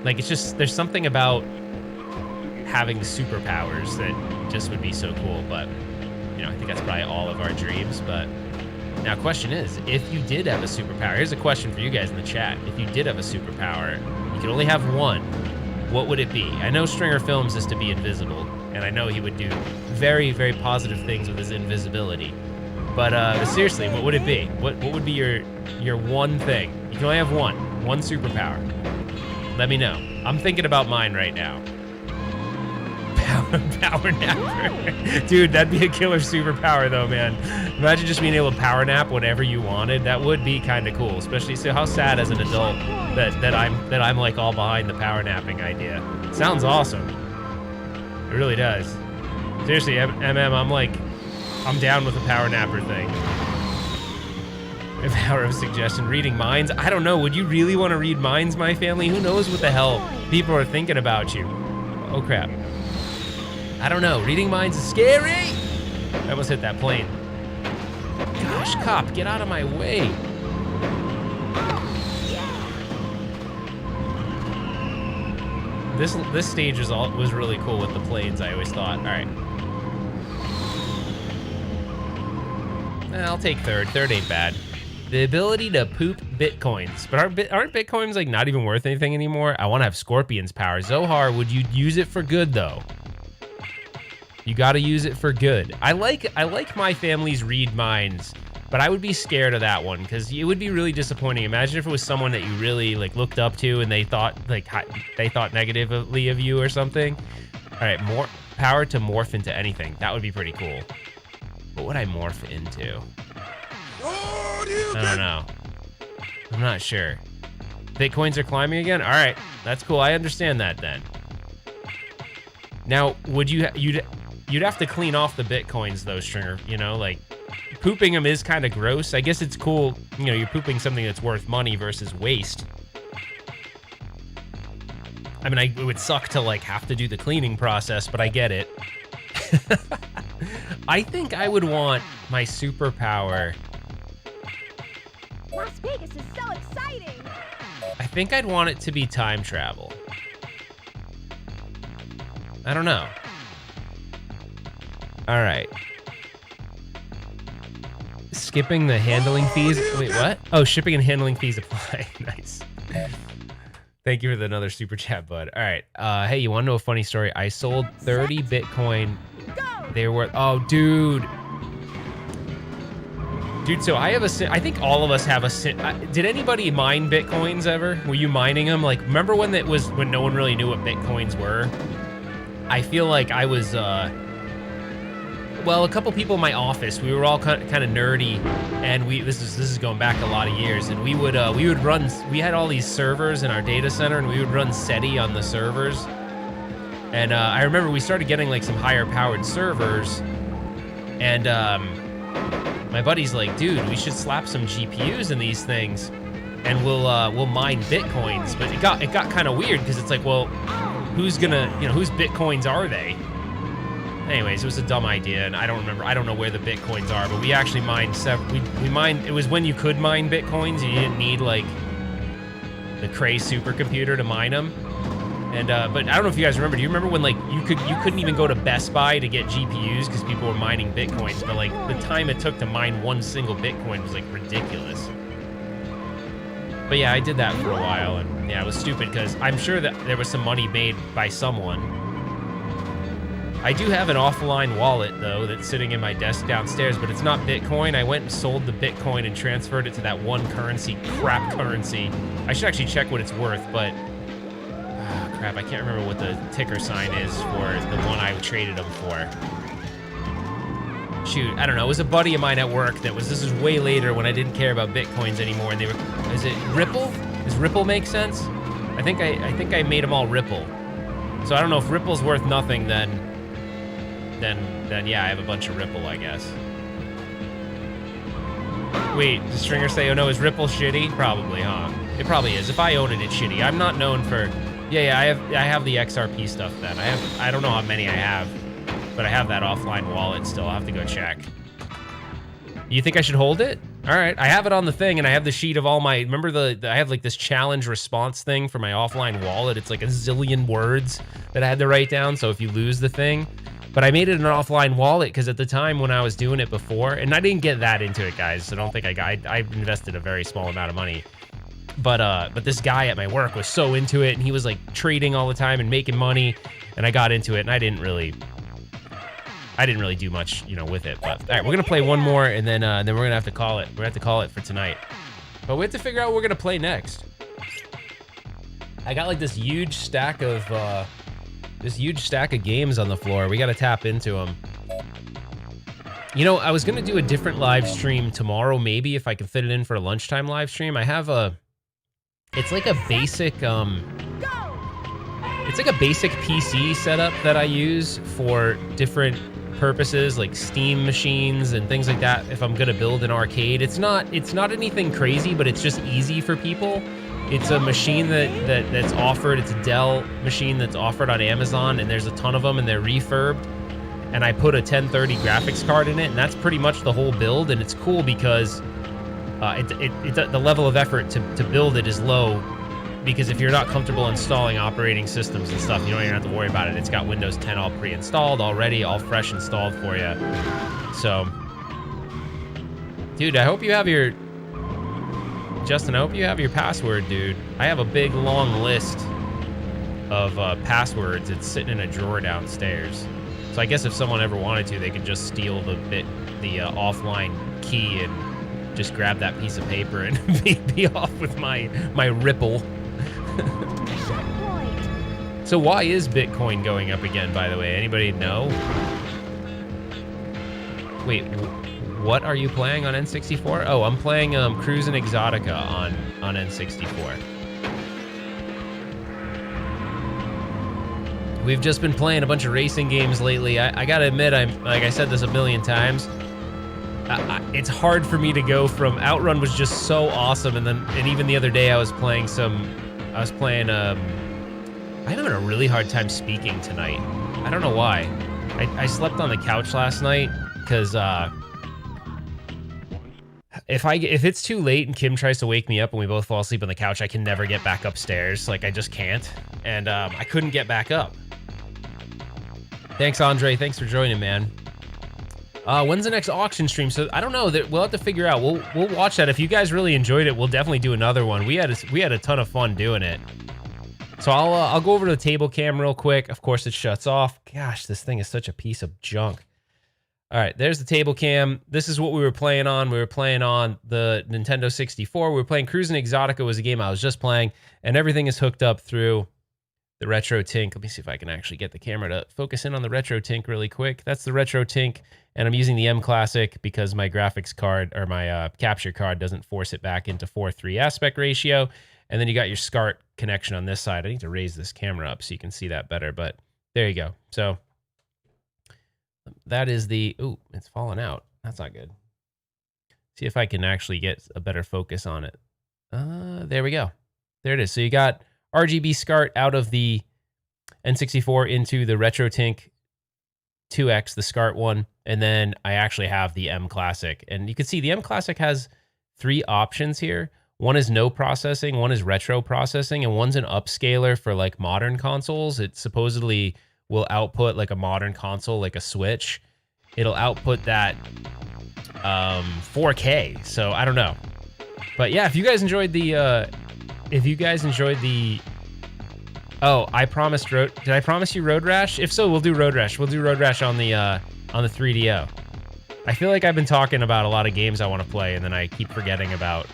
like, it's just, there's something about having superpowers that just would be so cool. But, you know, I think that's probably all of our dreams. But now, question is, if you did have a superpower, here's a question for you guys in the chat. If you did have a superpower, you could only have one, what would it be? I know Stringer Films is to be invisible, and I know he would do very, very positive things with his invisibility. But seriously, what would it be? What would be your one thing? You can only have one superpower. Let me know. I'm thinking about mine right now. Power napper. Dude, that'd be a killer superpower though, man. Imagine just being able to power nap whenever you wanted. That would be kind of cool, especially, so how sad as an adult that I'm like all behind the power napping idea. Sounds awesome. It really does. Seriously, MM, I'm down with the power napper thing. The power of suggestion. Reading minds. I don't know. Would you really want to read minds, my family? Who knows what the hell people are thinking about you? Oh, crap. I don't know. Reading minds is scary. I almost hit that plane. Gosh, cop, get out of my way. This stage was really cool with the planes, I always thought. All right. I'll take third. Third ain't bad. The ability to poop bitcoins. But aren't bitcoins like not even worth anything anymore? I want to have Scorpion's power. Zohar, would you use it for good though? You got to use it for good. I like my family's read minds, but I would be scared of that one because it would be really disappointing. Imagine if it was someone that you really like looked up to and they thought negatively of you or something. All right, more power to morph into anything. That would be pretty cool. What would I morph into? I don't know. I'm not sure. Bitcoins are climbing again? All right, that's cool. I understand that then. Now, would you'd have to clean off the bitcoins though, Stringer, you know, like pooping them is kind of gross. I guess it's cool, you know, you're pooping something that's worth money versus waste. I mean, it would suck to like have to do the cleaning process, but I get it. I think I would want my superpower Las Vegas is so exciting. I think I'd want it to be time travel. I don't know. All right. Skipping the handling fees. Wait, what? Oh, shipping and handling fees apply. Nice. Thank you for another super chat, bud. All right. Hey, you want to know a funny story? I sold 30 Bitcoin. They were worth. Oh, dude. Dude, so I have I think all of us have a did anybody mine Bitcoins ever? Were you mining them? Like, remember when when no one really knew what Bitcoins were? I feel like I was, well, a couple people in my office, we were all kind of nerdy, and this is going back a lot of years, and we would run, we had all these servers in our data center, and we would run SETI on the servers. And I remember we started getting like some higher powered servers, and my buddy's like, dude, we should slap some GPUs in these things, and we'll mine Bitcoins. But it got kind of weird, because it's like, well, whose Bitcoins are they? Anyways, it was a dumb idea, and I don't know where the Bitcoins are, but we actually mined we mined, it was when you could mine Bitcoins, you didn't need like the Cray supercomputer to mine them. And but I don't know if you guys remember, do you remember when like you couldn't even go to Best Buy to get GPUs because people were mining Bitcoins, but like the time it took to mine one single Bitcoin was like ridiculous. But yeah, I did that for a while, and yeah, it was stupid because I'm sure that there was some money made by someone. I do have an offline wallet, though, that's sitting in my desk downstairs, but it's not Bitcoin. I went and sold the Bitcoin and transferred it to that one currency, crap currency. I should actually check what it's worth, but... crap, I can't remember what the ticker sign is for the one I traded them for. Shoot, I don't know. It was a buddy of mine at work this is way later when I didn't care about Bitcoins anymore, and they were... Is it Ripple? Does Ripple make sense? I think I made them all Ripple. So I don't know if Ripple's worth nothing, then yeah, I have a bunch of Ripple, I guess. Wait, does Stringer say, oh no, is Ripple shitty? Probably, huh? It probably is. If I own it, it's shitty. I'm not known for... Yeah, I have the XRP stuff then. I don't know how many I have, but I have that offline wallet still. I'll have to go check. You think I should hold it? All right, I have it on the thing, and I have the sheet of all my... Remember I have like this challenge response thing for my offline wallet. It's like a zillion words that I had to write down, so if you lose the thing... But I made it an offline wallet because at the time when I was doing it before, and I didn't get that into it, guys, so don't think I invested a very small amount of money. But this guy at my work was so into it, and he was like trading all the time and making money, and I got into it, and I didn't really do much, with it. But all right, we're gonna play one more, and then we're gonna have to call it. We're gonna have to call it for tonight. But we have to figure out what we're gonna play next. I got like this huge stack of games on the floor. We got to tap into them. I was going to do a different live stream tomorrow, maybe, if I can fit it in for a lunchtime live stream. I have it's like a basic, PC setup that I use for different purposes, like Steam machines and things like that. If I'm going to build an arcade, it's not anything crazy, but it's just easy for people. It's a machine that's offered. It's a Dell machine that's offered on Amazon, and there's a ton of them, and they're refurbed. And I put a 1030 graphics card in it, and that's pretty much the whole build. And it's cool because the level of effort to build it is low, because if you're not comfortable installing operating systems and stuff, you don't even have to worry about it. It's got Windows 10 all pre-installed already, all fresh installed for you. So, dude, I hope you have your... Justin, I hope you have your password, dude. I have a big, long list of passwords. It's sitting in a drawer downstairs. So I guess if someone ever wanted to, they could just steal the offline key and just grab that piece of paper and be off with my Ripple. So why is Bitcoin going up again, by the way? Anybody know? Wait, what are you playing on N64? Oh, I'm playing Cruis'n Exotica on N64. We've just been playing a bunch of racing games lately. I gotta admit, like I said this a million times, it's hard for me to go from... Outrun was just so awesome, and even the other day I was playing I'm having a really hard time speaking tonight. I don't know why. I slept on the couch last night because if it's too late and Kim tries to wake me up and we both fall asleep on the couch, I can never get back upstairs. Like, I just can't. And I couldn't get back up. Thanks, Andre. Thanks for joining, man. When's the next auction stream? So I don't know. We'll have to figure out. We'll watch that. If you guys really enjoyed it, we'll definitely do another one. We had a ton of fun doing it. So I'll go over to the table cam real quick. Of course, it shuts off. Gosh, this thing is such a piece of junk. All right, there's the table cam. This is what we were playing on. We were playing on the Nintendo 64. We were playing Cruis'n Exotica was a game I was just playing, and everything is hooked up through the RetroTINK. Let me see if I can actually get the camera to focus in on the RetroTINK really quick. That's the RetroTINK, and I'm using the M Classic because my graphics card, or my capture card, doesn't force it back into 4:3 aspect ratio. And then you got your SCART connection on this side. I need to raise this camera up so you can see that better, but there you go. So that is the, ooh, it's falling out. That's not good. See if I can actually get a better focus on it. There we go. There it is. So you got RGB SCART out of the N64 into the RetroTINK-2X, the SCART one. And then I actually have the M Classic. And you can see the M Classic has 3 options here. One is no processing, one is retro processing, and one's an upscaler for like modern consoles. It supposedly will output like a modern console, like a Switch. It'll output that 4K. So I don't know, but yeah, if you guys enjoyed the, oh, I promised did I promise you Road Rash? If so, we'll do Road Rash. We'll do Road Rash on the 3DO. I feel like I've been talking about a lot of games I want to play, and then I keep forgetting about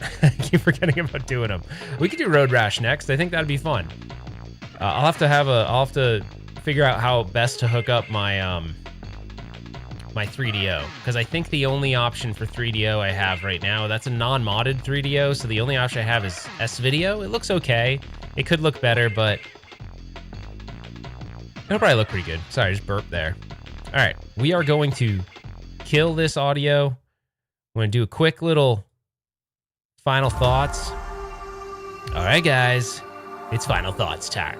doing them. We could do Road Rash next. I think that'd be fun. I'll have to figure out how best to hook up my my 3DO, because I think the only option for 3DO I have right now, that's a non-modded 3DO, so the only option I have is S-Video. It looks okay. It could look better, but it'll probably look pretty good. Sorry, I just burped there. All right, we are going to kill this audio. I'm going to do a quick little final thoughts. All right, guys, it's final thoughts time.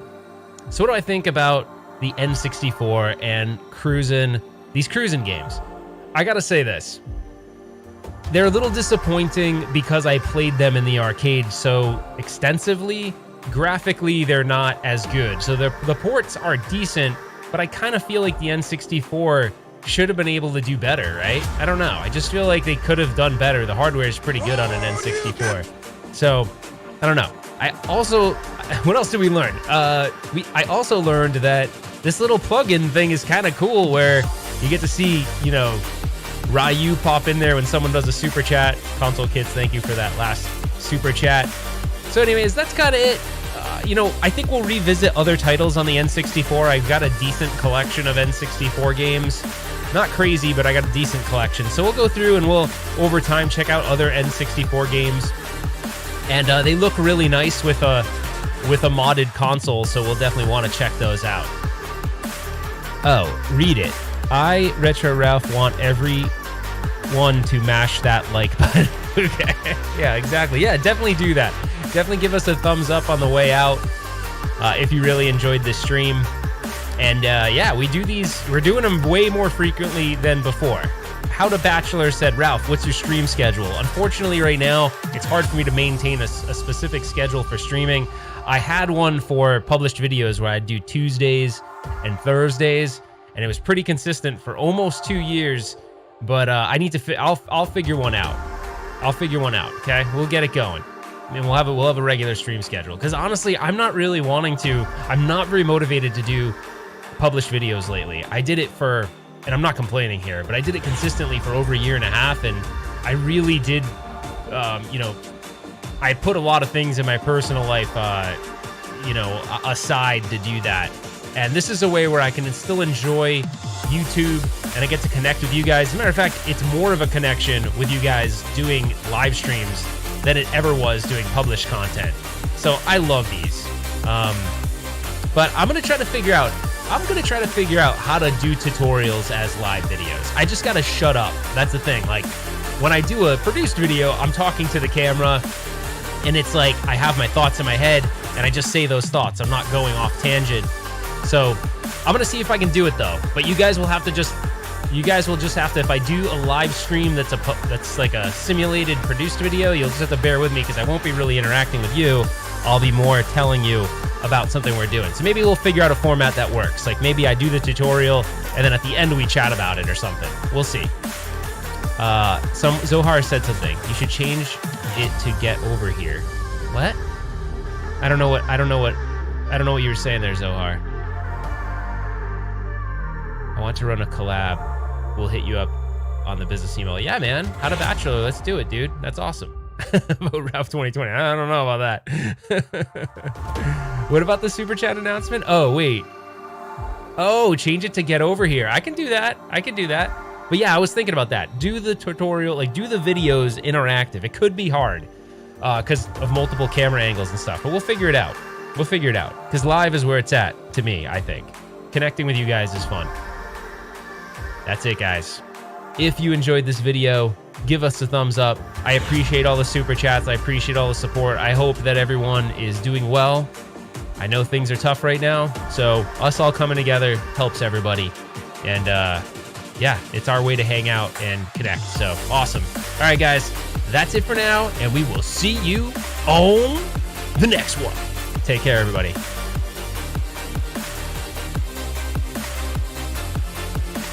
So what do I think about the N64 and these Cruis'n games? I got to say this. They're a little disappointing because I played them in the arcade so extensively. Graphically, they're not as good. So the ports are decent, but I kind of feel like the N64 should have been able to do better, right? I don't know. I just feel like they could have done better. The hardware is pretty good on an N64. So, I don't know. I also, what else did we learn? I also learned that this little plug-in thing is kind of cool, where you get to see, you know, Ryu pop in there when someone does a super chat. Console Kids, thank you for that last super chat. So anyways, that's kind of it. You know, I think we'll revisit other titles on the N64. I've got a decent collection of N64 games. Not crazy, but I got a decent collection. So we'll go through and we'll, over time, check out other N64 games. And they look really nice with a modded console, so we'll definitely want to check those out. Oh, read it. I, Retro Ralph, want everyone to mash that like button. Okay. Yeah, exactly. Yeah, definitely do that. Definitely give us a thumbs up on the way out if you really enjoyed this stream. And yeah, we do these. We're doing them way more frequently than before. How to Bachelor said, Ralph, what's your stream schedule? Unfortunately, right now, it's hard for me to maintain a specific schedule for streaming. I had one for published videos where I'd do Tuesdays and Thursdays, and it was pretty consistent for almost 2 years. But I need to. I'll figure one out. I'll figure one out. Okay, we'll get it going. I mean, we'll have a regular stream schedule. Because honestly, I'm not really wanting to. I'm not very motivated to do published videos lately. I did it for, and I'm not complaining here, but I did it consistently for over 1.5 years, and I really did. You know, I put a lot of things in my personal life, you know, aside to do that. And this is a way where I can still enjoy YouTube, and I get to connect with you guys. As a matter of fact, it's more of a connection with you guys doing live streams than it ever was doing published content. So I love these. But I'm gonna try to figure out how to do tutorials as live videos. I just gotta shut up. That's the thing. Like, when I do a produced video, I'm talking to the camera, and it's like I have my thoughts in my head, and I just say those thoughts. I'm not going off tangent. So I'm gonna see if I can do it though. But you guys will have to just, you guys will just have to, if I do a live stream that's like a simulated produced video, you'll just have to bear with me because I won't be really interacting with you. I'll be more telling you about something we're doing. So maybe we'll figure out a format that works. Like maybe I do the tutorial and then at the end we chat about it or something. We'll see. Zohar said something. You should change it to get over here. What? I don't know what you were saying there, Zohar. I want to run a collab. We'll hit you up on the business email. Yeah, man. How to Bachelor. Let's do it, dude. That's awesome. Vote Ralph 2020. I don't know about that. What about the super chat announcement? Oh, wait. Oh, change it to get over here. I can do that. But yeah, I was thinking about that. Do the tutorial, like do the videos interactive. It could be hard because of multiple camera angles and stuff, but we'll figure it out. Because live is where it's at, to me, I think. Connecting with you guys is fun. That's it, guys. If you enjoyed this video, give us a thumbs up. I appreciate all the super chats. I appreciate all the support. I hope that everyone is doing well. I know things are tough right now, so us all coming together helps everybody. And yeah, it's our way to hang out and connect. So awesome. All right, guys, that's it for now, and we will see you on the next one. Take care, everybody.